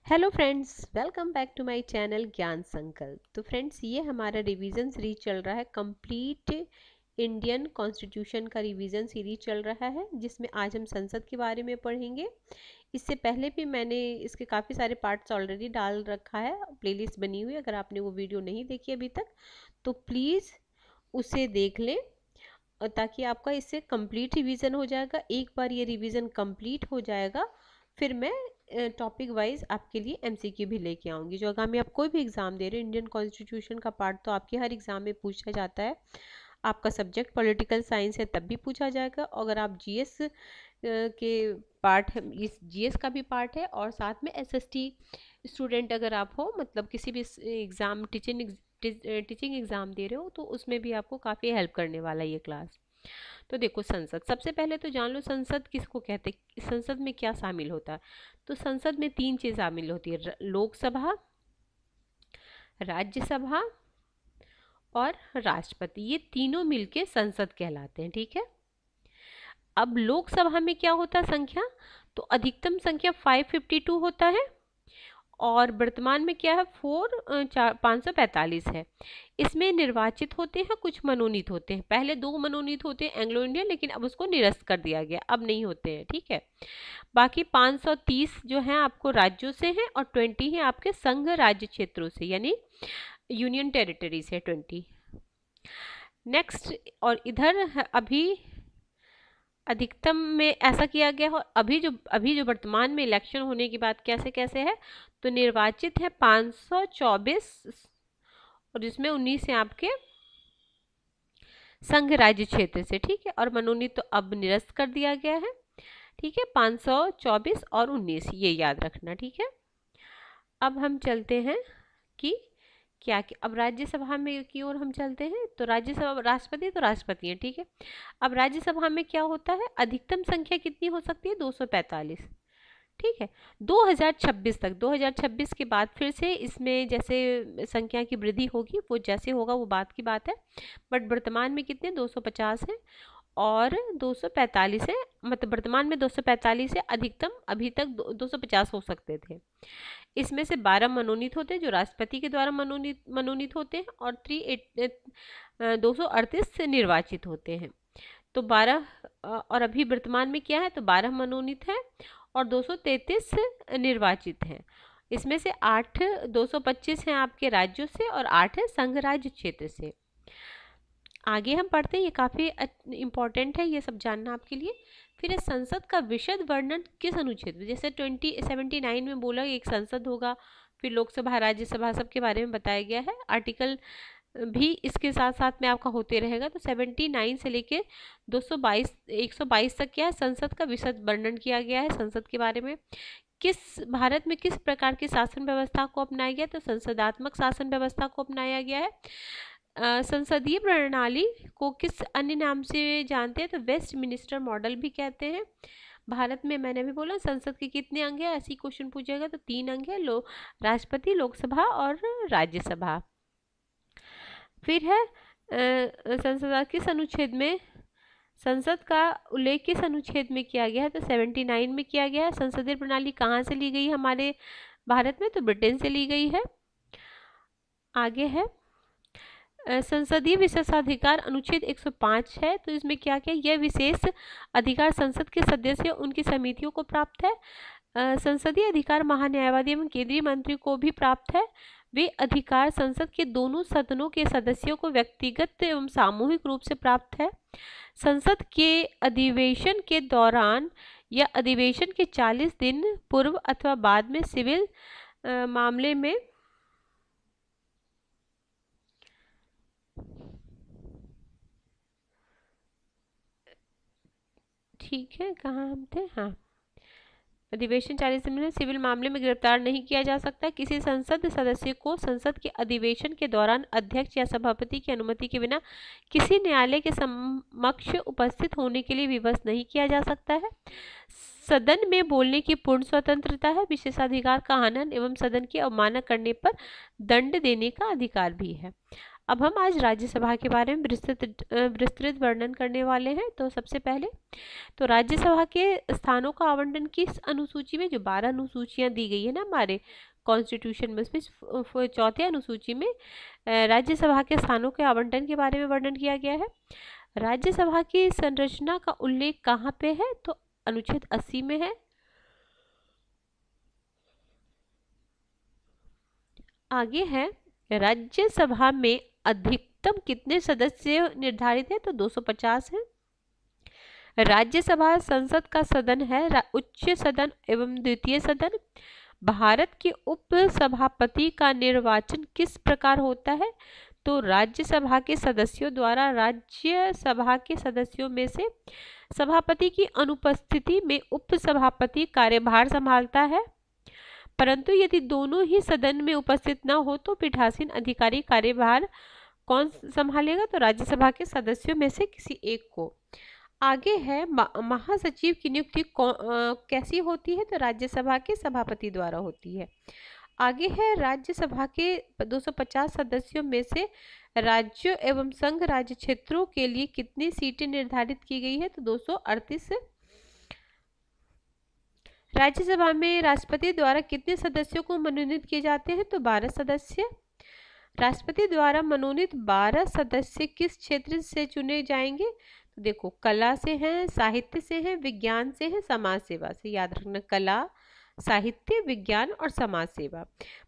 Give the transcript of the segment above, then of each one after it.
Hello friends, welcome back to my channel Gyan Sankalp. तो friends, ये हमारा रिवीजन सीरीज चल रहा है। कंप्लीट इंडियन कॉन्स्टिट्यूशन का रिवीजन सीरीज चल रहा है, जिसमें आज हम संसद के बारे में पढ़ेंगे। इससे पहले भी मैंने इसके काफ़ी सारे पार्ट्स ऑलरेडी डाल रखा है, प्लेलिस्ट बनी हुई है। अगर आपने वो वीडियो नहीं देखी अभी तक तो प्लीज़ उसे देख लें, और ताकि आपका इससे कंप्लीट रिवीजन हो जाएगा। एक बार ये रिवीजन कंप्लीट हो जाएगा, फिर मैं टॉपिक वाइज आपके लिए एमसीक्यू भी लेके आऊँगी। जो आगामी आप कोई भी एग्ज़ाम दे रहे हो, इंडियन कॉन्स्टिट्यूशन का पार्ट तो आपके हर एग्ज़ाम में पूछा जाता है। आपका सब्जेक्ट पॉलिटिकल साइंस है तब भी पूछा जाएगा। अगर आप जीएस के पार्ट है, इस जीएस का भी पार्ट है, और साथ में एसएसटी स्टूडेंट अगर आप हो, मतलब किसी भी एग्ज़ाम टीचिंग एग्ज़ाम दे रहे हो, तो उसमें भी आपको काफ़ी हेल्प करने वाला है ये क्लास। तो देखो, संसद सबसे पहले तो जान लो संसद किसको कहते हैं, संसद में क्या शामिल होता है। तो संसद में तीन चीज़ शामिल होती है: लोकसभा, राज्यसभा और राष्ट्रपति। ये तीनों मिलके संसद कहलाते हैं, ठीक है। अब लोकसभा में क्या होता है संख्या, तो अधिकतम संख्या 552 होता है, और वर्तमान में क्या है 545 है। इसमें निर्वाचित होते हैं, कुछ मनोनीत होते हैं। पहले 2 मनोनीत होते हैं एंग्लो इंडियन, लेकिन अब उसको निरस्त कर दिया गया, अब नहीं होते हैं, ठीक है। बाकी 530 जो हैं आपको राज्यों से हैं, और 20 हैं आपके संघ राज्य क्षेत्रों से, यानी यूनियन टेरिटरी से 20। नेक्स्ट, और इधर अभी अधिकतम में ऐसा किया गया हो। अभी जो वर्तमान में इलेक्शन होने की बात कैसे कैसे है, तो निर्वाचित है 524, और जिसमें 19 है आपके संघ राज्य क्षेत्र से, ठीक है। और मनोनीत तो अब निरस्त कर दिया गया है, ठीक है। 524 और 19 ये याद रखना, ठीक है। अब हम चलते हैं कि अब राज्यसभा में की ओर हम चलते हैं। तो राज्यसभा, राष्ट्रपति तो राष्ट्रपति हैं, ठीक है। अब राज्यसभा में क्या होता है, अधिकतम संख्या कितनी हो सकती है, 245, ठीक है। 2026 तक, 2026 के बाद फिर से इसमें जैसे संख्या की वृद्धि होगी, वो जैसे होगा वो बात की बात है। बट वर्तमान में कितने 250 है और 245 है, मतलब वर्तमान में 245 है, अधिकतम अभी तक 250 हो सकते थे। इसमें से 12 मनोनीत होते हैं, जो राष्ट्रपति के द्वारा मनोनीत होते हैं, और 238 से निर्वाचित होते हैं। तो 12, और अभी वर्तमान में क्या है, तो 12 मनोनीत है और 233 निर्वाचित हैं। इसमें से 225 हैं आपके राज्यों से, और 8 है संघ राज्य क्षेत्र से। आगे हम पढ़ते हैं, ये काफ़ी इम्पोर्टेंट है ये सब जानना आपके लिए। फिर इस संसद का विशद वर्णन किस अनुच्छेद में, जैसे 79 में बोला एक संसद होगा, फिर लोकसभा राज्यसभा सबके बारे में बताया गया है। आर्टिकल भी इसके साथ साथ में आपका होते रहेगा। तो 79 से लेके 122 तक क्या है, संसद का विशद वर्णन किया गया है संसद के बारे में। भारत में किस प्रकार की शासन व्यवस्था को अपनाया गया, तो संसदात्मक शासन व्यवस्था को अपनाया गया है। संसदीय प्रणाली को किस अन्य नाम से जानते हैं, तो वेस्ट मिनिस्टर मॉडल भी कहते हैं। भारत में मैंने भी बोला संसद के कितने अंग है, ऐसी क्वेश्चन पूछेगा तो 3 अंग है, राष्ट्रपति, लोकसभा और राज्यसभा। फिर है संसद किस अनुच्छेद में, संसद का उल्लेख किस अनुच्छेद में किया गया है, तो 79 में किया गया है। संसदीय प्रणाली कहाँ से ली गई है हमारे भारत में, तो ब्रिटेन से ली गई है। आगे है संसदीय विशेषाधिकार अनुच्छेद 105 है। तो इसमें क्या क्या, यह विशेष अधिकार संसद के सदस्य उनकी समितियों को प्राप्त है। संसदीय अधिकार महान्यायवादी एवं केंद्रीय मंत्री को भी प्राप्त है। वे अधिकार संसद के दोनों सदनों के सदस्यों को व्यक्तिगत एवं सामूहिक रूप से प्राप्त है। संसद के अधिवेशन के दौरान या अधिवेशन के 40 दिन पूर्व अथवा बाद में सिविल मामले में, ठीक है, कहाँ हम थे, हाँ, अधिवेशन 40 दिन में सिविल मामले में गिरफ्तार नहीं किया जा सकता। किसी संसद सदस्य को संसद के अधिवेशन के दौरान अध्यक्ष या सभापति की अनुमति के बिना किसी न्यायालय के समक्ष उपस्थित होने के लिए विवश नहीं किया जा सकता है। सदन में बोलने की पूर्ण स्वतंत्रता है। विशेषाधिकार का हनन एवं सदन की अवमानना करने पर दंड देने का अधिकार भी है। अब हम आज राज्यसभा के बारे में विस्तृत वर्णन करने वाले हैं। तो सबसे पहले तो राज्यसभा के स्थानों का आवंटन किस अनुसूची में, जो 12 अनुसूचियां दी गई है ना हमारे कॉन्स्टिट्यूशन में, उसमें चौथे अनुसूची में राज्यसभा के स्थानों के आवंटन के बारे में वर्णन किया गया है। राज्यसभा की संरचना का उल्लेख कहाँ पे है, तो अनुच्छेद 80 में है। आगे है राज्यसभा में अधिकतम कितने सदस्य निर्धारित है, तो 250 है। राज्यसभा संसद का सदन है, उच्च सदन एवं द्वितीय सदन। भारत के उप सभापति का निर्वाचन किस प्रकार होता है, तो राज्यसभा के सदस्यों द्वारा। राज्यसभा के सदस्यों में से सभापति की अनुपस्थिति में उप सभापति कार्यभार संभालता है, परंतु यदि दोनों ही सदन में उपस्थित न हो तो पीठासीन अधिकारी कार्यभार कौन संभालेगा, तो राज्यसभा के सदस्यों में से किसी एक को। आगे है महासचिव की नियुक्ति कैसी होती है, तो राज्यसभा के सभापति द्वारा होती है। आगे है राज्यसभा के 250 सदस्यों में से राज्यों एवं संघ राज्य क्षेत्रों के लिए कितनी सीटें निर्धारित की गई है, तो 238। राज्यसभा में राष्ट्रपति द्वारा कितने सदस्यों को मनोनीत किए जाते हैं, तो 12 सदस्य। राष्ट्रपति द्वारा मनोनीत 12 सदस्य किस क्षेत्र से चुने जाएंगे, तो देखो कला से हैं, साहित्य से हैं, विज्ञान से हैं, समाज सेवा से। याद रखना, कला, साहित्य, विज्ञान और समाज सेवा।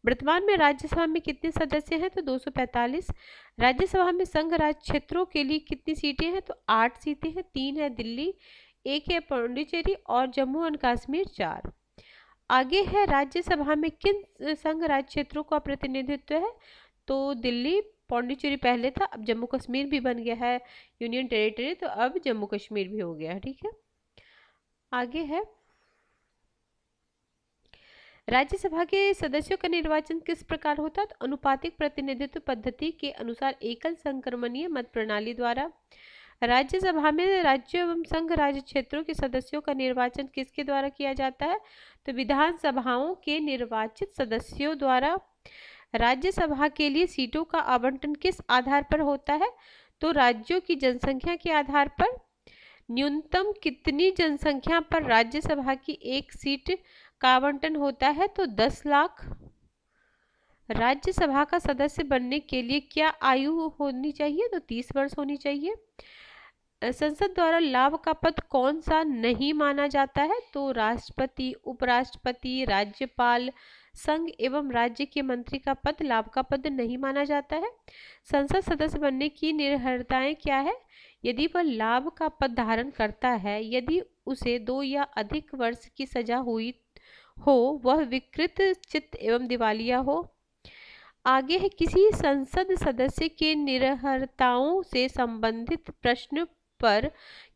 वर्तमान में राज्यसभा में कितने सदस्य हैं, तो 245। राज्यसभा में संघ राज्य क्षेत्रों के लिए कितनी सीटें हैं, तो 8 सीटें हैं। 3 है दिल्ली, 1 है पौंडीचेरी और जम्मू एंड कश्मीर 4। आगे है राज्यसभा में किन संघ राज्य क्षेत्रों का प्रतिनिधित्व है, तो दिल्ली, पौंडीचेरी पहले था, अब जम्मू कश्मीर भी बन गया है यूनियन टेरिटरी, तो अब जम्मू कश्मीर भी हो गया है। ठीक है, आगे है राज्यसभा के सदस्यों का निर्वाचन किस प्रकार होता है, तो अनुपातिक प्रतिनिधित्व पद्धति के अनुसार एकल संक्रमणीय मत प्रणाली द्वारा। राज्यसभा में राज्य एवं संघ राज्य क्षेत्रों के सदस्यों का निर्वाचन किसके द्वारा किया जाता है, तो विधानसभाओं के निर्वाचित सदस्यों द्वारा। राज्यसभा के लिए सीटों का आवंटन किस आधार पर होता है, तो राज्यों की जनसंख्या के आधार पर। न्यूनतम कितनी जनसंख्या पर राज्यसभा की एक सीट का आवंटन होता है, तो 10 लाख। राज्यसभा का सदस्य बनने के लिए क्या आयु होनी चाहिए, तो 30 वर्ष होनी चाहिए। संसद द्वारा लाभ का पद कौन सा नहीं माना जाता है, तो राष्ट्रपति, उपराष्ट्रपति, राज्यपाल, संघ एवं राज्य के मंत्री का पद लाभ का पद नहीं माना जाता है। संसद सदस्य बनने की निर्भरताएं क्या है, यदि वह लाभ का पद धारण करता है, यदि उसे 2 या अधिक वर्ष की सजा हुई हो, वह विकृत चित्त एवं दिवालिया हो। आगे है किसी संसद सदस्य के निरर्हताओं से संबंधित प्रश्न पर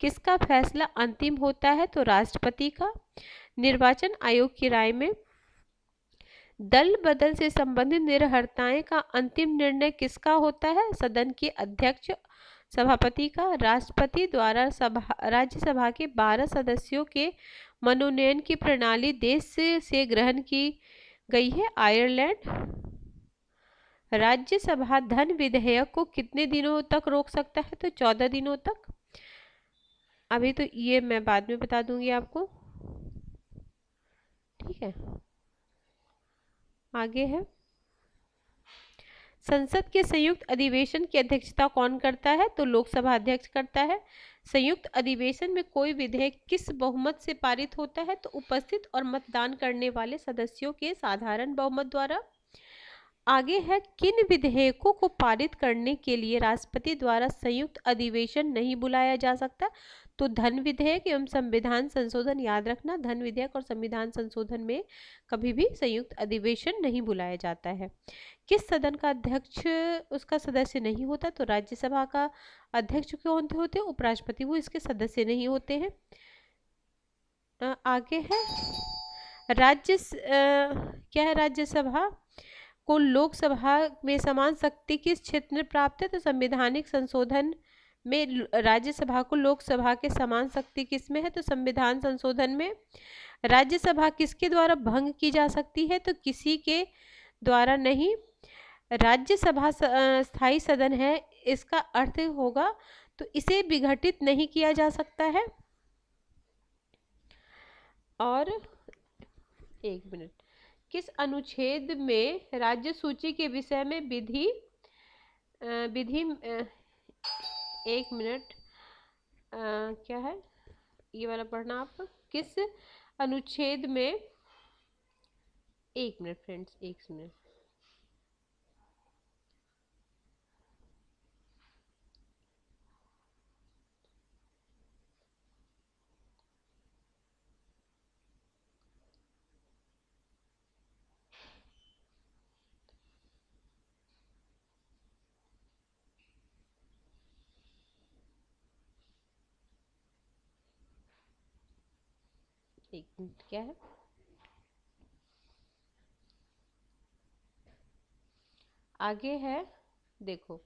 किसका फैसला अंतिम होता है, तो राष्ट्रपति का। निर्वाचन आयोग की राय में दल बदल से संबंधित निरर्हताएं का अंतिम निर्णय किसका होता है, सदन के अध्यक्ष सभापति का। राष्ट्रपति द्वारा राज्यसभा के 12 सदस्यों के मनोनयन की प्रणाली देश से ग्रहण की गई है, आयरलैंड। राज्यसभा धन विधेयक को कितने दिनों तक रोक सकता है, तो 14 दिनों तक। अभी तो ये मैं बाद में बता दूंगी आपको, ठीक है। आगे है संसद के संयुक्त अधिवेशन की अध्यक्षता कौन करता है, तो लोकसभा अध्यक्ष करता है। संयुक्त अधिवेशन में कोई विधेयक किस बहुमत से पारित होता है, तो उपस्थित और मतदान करने वाले सदस्यों के साधारण बहुमत द्वारा। आगे है किन विधेयकों को पारित करने के लिए राष्ट्रपति द्वारा संयुक्त अधिवेशन नहीं बुलाया जा सकता, तो धन विधेयक एवं संविधान संशोधन। याद रखना, धन विधेयक और संविधान संशोधन में कभी भी संयुक्त अधिवेशन नहीं बुलाया जाता है। किस सदन का अध्यक्ष उसका सदस्य नहीं होता, तो राज्यसभा का अध्यक्ष कौन होते हैं, उपराष्ट्रपति, वो इसके सदस्य नहीं होते हैं। आगे है क्या है, राज्यसभा को लोकसभा में समान शक्ति किस क्षेत्र में प्राप्त है, तो संवैधानिक संशोधन में राज्यसभा को लोकसभा के समान शक्ति किसमें है, तो संविधान संशोधन में। राज्यसभा किसके द्वारा भंग की जा सकती है, तो किसी के द्वारा नहीं। राज्यसभा स्थायी सदन है, इसका अर्थ होगा तो इसे विघटित नहीं किया जा सकता है। और एक मिनट, किस अनुच्छेद में राज्य सूची के विषय में विधि विधि एक मिनट, क्या है ये वाला पढ़ना आप, किस अनुच्छेद में, एक मिनट फ्रेंड्स, एक मिनट, एक मिनट, क्या है, आगे है, देखो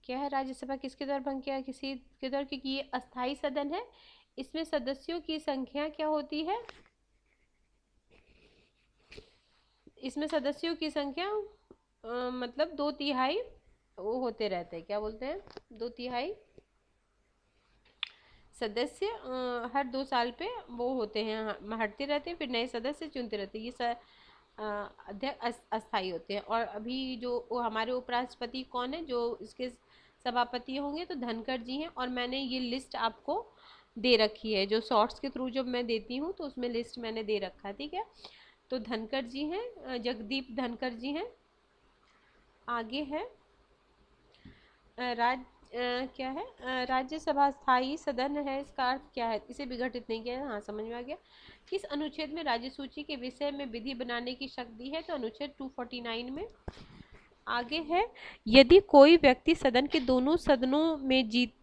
क्या है, राज्यसभा किसके द्वारा भंग किया, किसी के द्वारा, क्योंकि ये अस्थाई सदन है, इसमें सदस्यों की संख्या क्या होती है, इसमें सदस्यों की संख्या मतलब 2/3 वो होते रहते हैं, क्या बोलते हैं, 2/3 सदस्य हर 2 साल पे वो होते हैं, हटते रहते हैं, फिर नए सदस्य चुनते रहते हैं, ये अध्यक्ष अस्थाई होते हैं। और अभी जो हमारे उपराष्ट्रपति कौन है, जो इसके सभापति होंगे, तो धनखड़ जी हैं। और मैंने ये लिस्ट आपको दे रखी है, जो शॉर्ट्स के थ्रू जब मैं देती हूँ तो उसमें लिस्ट मैंने दे रखा है, ठीक है। तो धनखड़ जी हैं, जगदीप धनखड़ जी हैं। आगे है क्या है, राज्यसभा स्थायी सदन है, इसका अर्थ क्या है, इसे विघटित नहीं किया, हाँ समझ में आ गया। किस अनुच्छेद में राज्य सूची के विषय में विधि बनाने की शक्ति है, तो अनुच्छेद 249 में। आगे है, यदि कोई व्यक्ति सदन के दोनों सदनों में जीत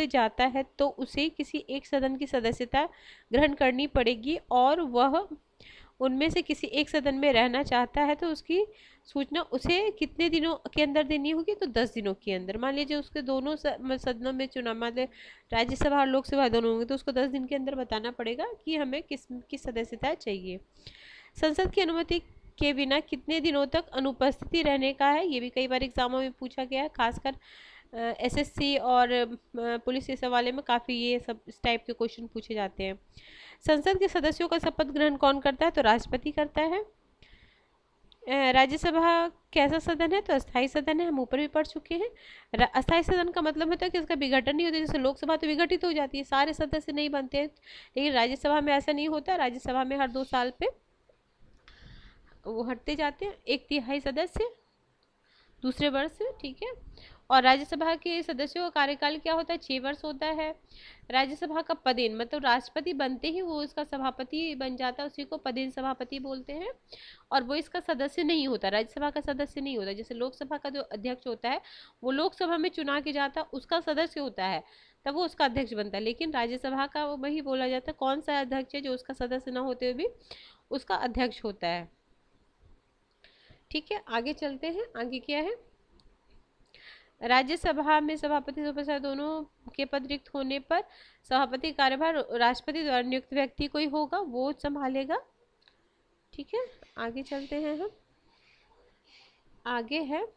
जाता है तो उसे किसी एक सदन की सदस्यता ग्रहण करनी पड़ेगी, और वह उनमें से किसी एक सदन में रहना चाहता है तो उसकी सूचना उसे कितने दिनों के अंदर देनी होगी, तो 10 दिनों के अंदर। मान लीजिए उसके दोनों सदनों में चुनाव, मतलब राज्यसभा और लोकसभा दोनों होंगे, तो उसको 10 दिन के अंदर बताना पड़ेगा कि हमें किस सदस्यता चाहिए। संसद की अनुमति के बिना कितने दिनों तक अनुपस्थिति रहने का है, ये भी कई बार एग्जामों में पूछा गया है, खासकर एसएससी और पुलिस इस हवाले में काफ़ी ये सब इस टाइप के क्वेश्चन पूछे जाते हैं। संसद के सदस्यों का शपथ ग्रहण कौन करता है, तो राष्ट्रपति करता है। राज्यसभा कैसा सदन है, तो अस्थाई सदन है, हम ऊपर भी पढ़ चुके हैं। अस्थाई सदन का मतलब होता है कि इसका विघटन नहीं होता, जैसे लोकसभा तो विघटित हो जाती है, सारे सदस्य नहीं बनते हैं, लेकिन राज्यसभा में ऐसा नहीं होता। राज्यसभा में हर 2 साल पे वो हटते जाते हैं, 1/3 सदस्य दूसरे वर्ष, ठीक है। और राज्यसभा के सदस्यों का कार्यकाल क्या होता है, 6 वर्ष होता है। राज्यसभा का पदेन, मतलब राष्ट्रपति बनते ही वो इसका सभापति बन जाता है, उसी को पदेन सभापति बोलते हैं। और वो इसका सदस्य नहीं होता, राज्यसभा का सदस्य नहीं होता। जैसे लोकसभा का जो अध्यक्ष होता है वो लोकसभा में चुना के जाता है, उसका सदस्य होता है, तब वो उसका अध्यक्ष बनता है। लेकिन राज्यसभा का वही बोला जाता है, कौन सा अध्यक्ष है जो उसका सदस्य न होते हुए भी उसका अध्यक्ष होता है, ठीक है। आगे चलते हैं, आगे क्या है, राज्यसभा में सभापति उपसभापति दोनों के पद रिक्त होने पर सभापति कार्यभार राष्ट्रपति द्वारा नियुक्त व्यक्ति कोई होगा वो संभालेगा, ठीक है। आगे चलते हैं हम, आगे है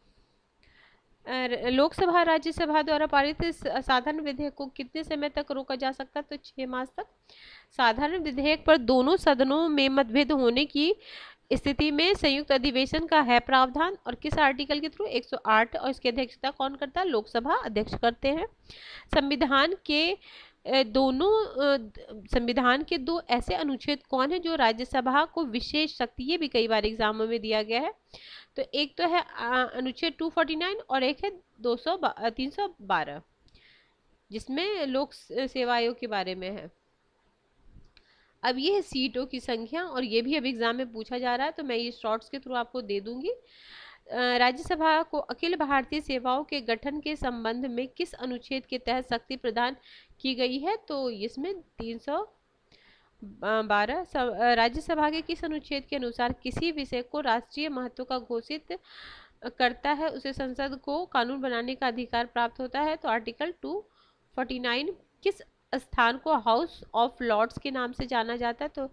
लोकसभा राज्यसभा द्वारा पारित साधारण विधेयक को कितने समय तक रोका जा सकता है, तो 6 मास तक। साधारण विधेयक पर दोनों सदनों में मतभेद होने की स्थिति में संयुक्त अधिवेशन का है प्रावधान, और किस आर्टिकल के थ्रू, 108, और इसकी अध्यक्षता कौन करता है, लोकसभा अध्यक्ष करते हैं। संविधान के संविधान के 2 ऐसे अनुच्छेद कौन है जो राज्यसभा को विशेष शक्ति, ये भी कई बार एग्जामों में दिया गया है, तो एक तो है अनुच्छेद 249 और एक है 312, जिसमें लोक सेवा आयोग के बारे में है। अब ये है सीटों की संख्या, और ये भी अब एग्जाम में पूछा जा रहा है, तो मैं ये शॉर्ट्स के थ्रू आपको दे दूंगी। राज्यसभा को अखिल भारतीय सेवाओं के गठन के संबंध में किस अनुच्छेद के तहत शक्ति प्रदान की गई है, तो इसमें 312। राज्यसभा के किस अनुच्छेद के अनुसार किसी विषय को राष्ट्रीय महत्व का घोषित करता है उसे संसद को कानून बनाने का अधिकार प्राप्त होता है, तो आर्टिकल 249। किस स्थान को हाउस ऑफ लॉर्ड्स के नाम से जाना जाता है, तो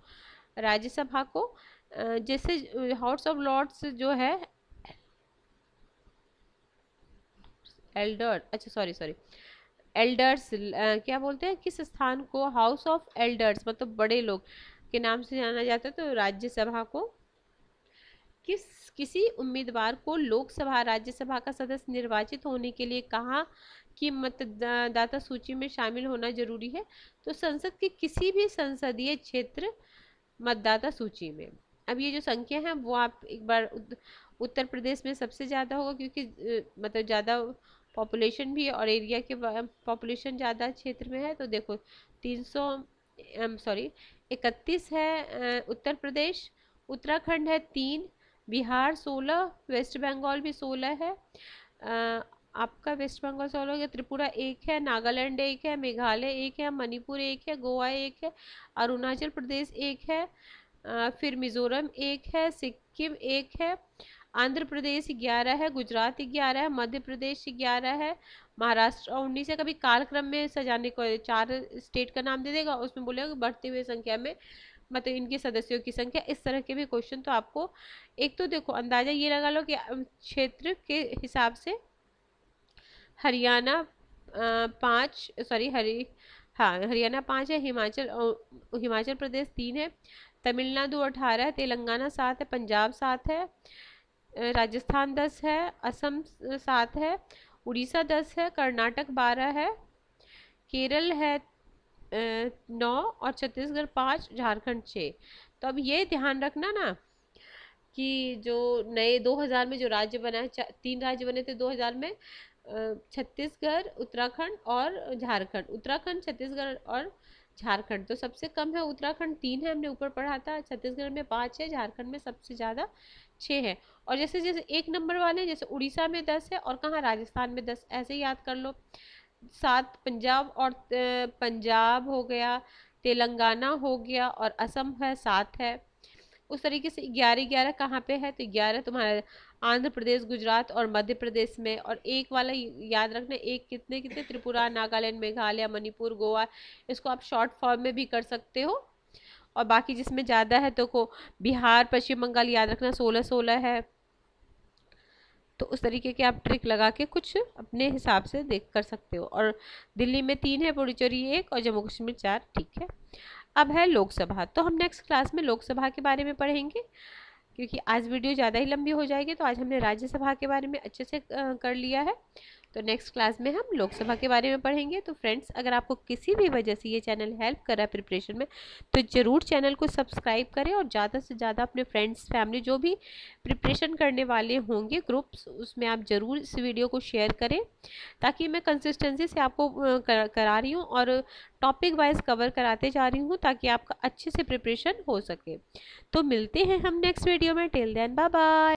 राज्यसभा को, जैसे हाउस ऑफ लॉर्ड्स जो है एल्डर, अच्छा सॉरी सॉरी, एल्डर्स क्या बोलते हैं, किस स्थान को हाउस ऑफ एल्डर्स मतलब बड़े लोग के नाम से जाना जाता है? तो राज्यसभा को किसी उम्मीदवार को लोकसभा राज्यसभा का सदस्य निर्वाचित होने के लिए कहा कि मतदाता सूची में शामिल होना जरूरी है? तो संसद के किसी भी संसदीय क्षेत्र मतदाता सूची में। अब ये जो संख्या है वो आप एक बार उत्तर प्रदेश में सबसे ज़्यादा होगा, क्योंकि मतलब ज़्यादा पॉपुलेशन भी है और एरिया के पॉपुलेशन ज़्यादा क्षेत्र में है। तो देखो 300 सॉरी 31 है उत्तर प्रदेश, उत्तराखंड है 3, बिहार 16, वेस्ट बंगाल भी 16 है, आपका वेस्ट बंगाल 16 हो गया, त्रिपुरा 1 है, नागालैंड 1 है, मेघालय 1 है, मणिपुर 1 है, गोवा 1 है, अरुणाचल प्रदेश 1 है, फिर मिजोरम 1 है, सिक्किम 1 है, आंध्र प्रदेश 11 है, गुजरात 11 है, मध्य प्रदेश 11 है, महाराष्ट्र 19 है। कभी कालक्रम में सजाने को 4 स्टेट का नाम दे देगा, उसमें बोलेगा बढ़ती हुई संख्या में मतलब इनके सदस्यों की संख्या। इस तरह के भी क्वेश्चन तो आपको एक तो देखो अंदाजा ये लगा लो कि क्षेत्र के हिसाब से हरियाणा 5 सॉरी हरियाणा 5 है, हिमाचल प्रदेश 3 है, तमिलनाडु 18 है, तेलंगाना 7 है, पंजाब 7 है, राजस्थान 10 है, असम 7 है, उड़ीसा 10 है, कर्नाटक 12 है, केरल है 9 और छत्तीसगढ़ 5, झारखंड 6। तो अब ये ध्यान रखना ना कि जो नए 2000 में जो राज्य बना है, 3 राज्य बने थे 2000 में, छत्तीसगढ़, उत्तराखंड और झारखंड। उत्तराखंड, छत्तीसगढ़ और झारखंड तो सबसे कम है, उत्तराखंड 3 है, हमने ऊपर पढ़ा था, छत्तीसगढ़ में 5 है, झारखंड में सबसे ज़्यादा 6 है। और जैसे जैसे 1 नंबर वाले जैसे उड़ीसा में 10 है और कहाँ राजस्थान में 10, ऐसे ही याद कर लो। 7 पंजाब और पंजाब हो गया, तेलंगाना हो गया और असम है 7 है। उस तरीके से 11 कहाँ पे है? तो 11 तुम्हारा आंध्र प्रदेश, गुजरात और मध्य प्रदेश में। और एक वाला याद रखना, एक कितने कितने, त्रिपुरा, नागालैंड, मेघालय, मणिपुर, गोवा। इसको आप शॉर्ट फॉर्म में भी कर सकते हो। और बाकी जिसमें ज़्यादा है तो को बिहार, पश्चिम बंगाल याद रखना 16 है। तो उस तरीके के आप ट्रिक लगा के कुछ अपने हिसाब से देख कर सकते हो। और दिल्ली में 3 है, पुडुचेरी 1 और जम्मू कश्मीर 4। ठीक है, अब है लोकसभा। तो हम नेक्स्ट क्लास में लोकसभा के बारे में पढ़ेंगे, क्योंकि आज वीडियो ज़्यादा ही लंबी हो जाएगी। तो आज हमने राज्यसभा के बारे में अच्छे से कर लिया है। तो नेक्स्ट क्लास में हम लोकसभा के बारे में पढ़ेंगे। तो फ्रेंड्स, अगर आपको किसी भी वजह से ये चैनल हेल्प कर रहा है प्रिपरेशन में, तो ज़रूर चैनल को सब्सक्राइब करें और ज़्यादा से ज़्यादा अपने फ्रेंड्स, फैमिली जो भी प्रिपरेशन करने वाले होंगे ग्रुप्स, उसमें आप ज़रूर इस वीडियो को शेयर करें, ताकि मैं कंसिस्टेंसी से आपको करा रही हूँ और टॉपिक वाइज कवर कराते जा रही हूँ, ताकि आपका अच्छे से प्रिपरेशन हो सके। तो मिलते हैं हम नेक्स्ट वीडियो में। Till then bye bye.